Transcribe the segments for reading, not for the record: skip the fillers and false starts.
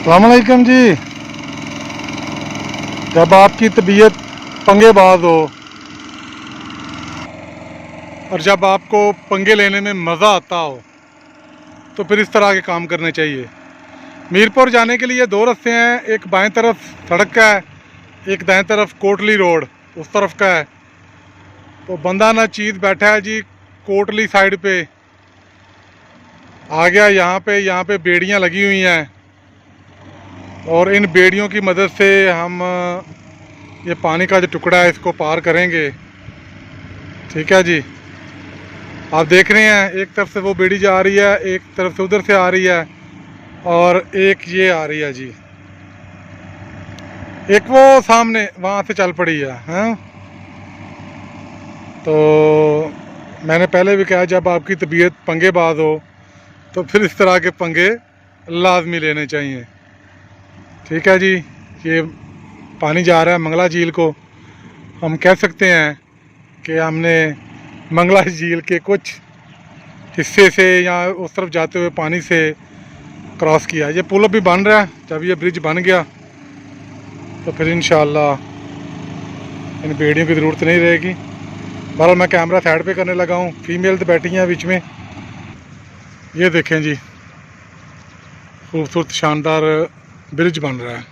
अस्सलामुअलैकुम जी। जब आपकी तबीयत पंगेबाज हो और जब आपको पंगे लेने में मज़ा आता हो तो फिर इस तरह के काम करने चाहिए। मीरपुर जाने के लिए दो रास्ते हैं, एक बाएं तरफ सड़क का है, एक दाएं तरफ कोटली रोड उस तरफ का है। तो बंदा ना चीत बैठा है जी कोटली साइड पे आ गया। यहाँ पे बेड़ियाँ लगी हुई हैं और इन बेड़ियों की मदद से हम ये पानी का जो टुकड़ा है इसको पार करेंगे। ठीक है जी, आप देख रहे हैं एक तरफ से वो बेड़ी जा रही है, एक तरफ से उधर से आ रही है और एक ये आ रही है जी, एक वो सामने वहाँ से चल पड़ी है। हाँ, तो मैंने पहले भी कहा जब आपकी तबीयत पंगेबाज हो तो फिर इस तरह के पंगे लाजमी लेने चाहिए। ठीक है जी, ये पानी जा रहा है मंगला झील को। हम कह सकते हैं कि हमने मंगला झील के कुछ हिस्से से या उस तरफ जाते हुए पानी से क्रॉस किया। ये पुल अभी बन रहा है, जब ये ब्रिज बन गया तो फिर इंशाअल्लाह इन बेड़ियों की ज़रूरत नहीं रहेगी। बहरहाल मैं कैमरा साइड पे करने लगा हूँ, फीमेल तो बैठी हैं बीच में। ये देखें जी, खूबसूरत शानदार ब्रिज बन रहा है।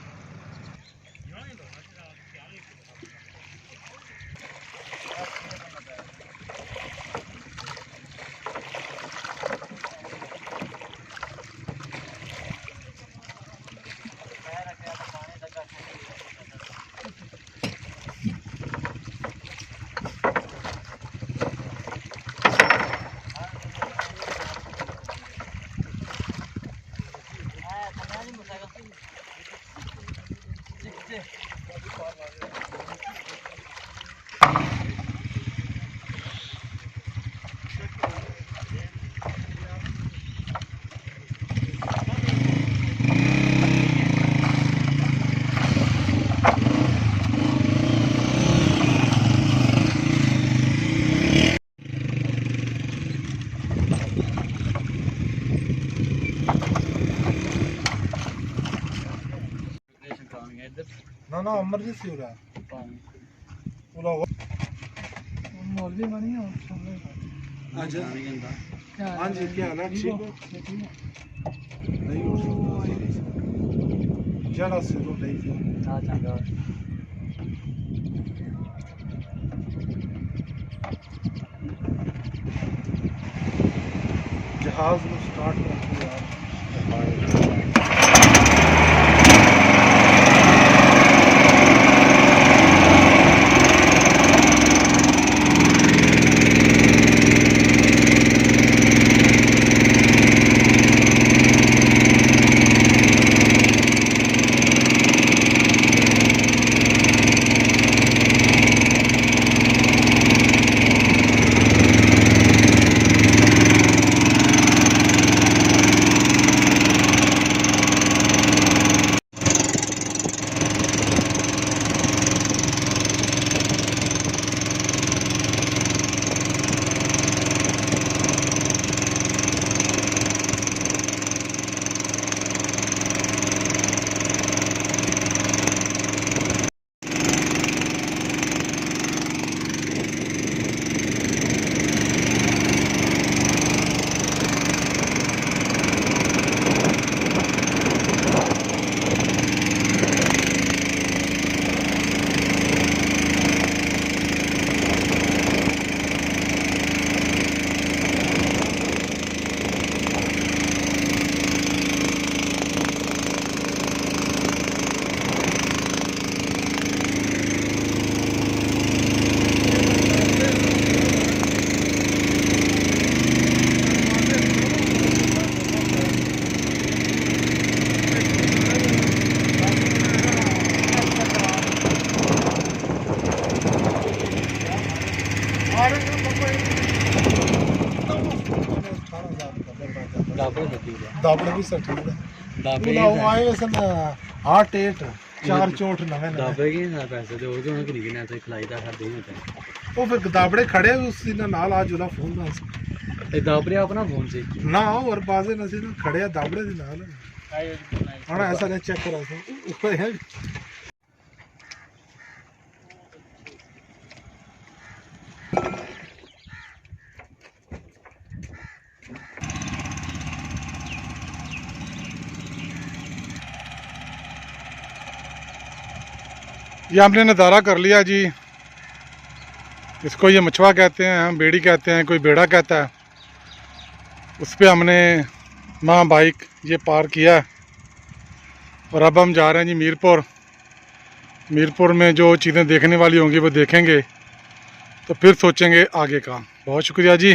ना ना इमरजेंसी हो रहा है पूरा मौलवी बनी है। अच्छा हाँ जी, क्या हाल है? ठीक हो? नहीं हो जरा से तो नहीं थी। जहाज को स्टार्ट करते यार। दाबड़े भी सर ठीक है। दाबे आए सन 8 8 4 चोट नवे दाबे के ना पैसे दे और जो उन्हें नहीं ना तो खिलाई दा कर देने होते। वो फिर दाबड़े खड़े उसी ने नाल आज वाला फोन ना ए दाबड़े अपना फोन से ना और बाजे ना से खड़े दाबड़े दे नाल हाँ ऐसा नहीं चेक करा ऊपर है। ये हमने नज़ारा कर लिया जी। इसको ये मछुआ कहते हैं, हम बेड़ी कहते हैं, कोई बेड़ा कहता है। उस पर हमने माँ बाइक ये पार किया और अब हम जा रहे हैं जी मीरपुर। मीरपुर में जो चीज़ें देखने वाली होंगी वो देखेंगे, तो फिर सोचेंगे आगे का। बहुत शुक्रिया जी।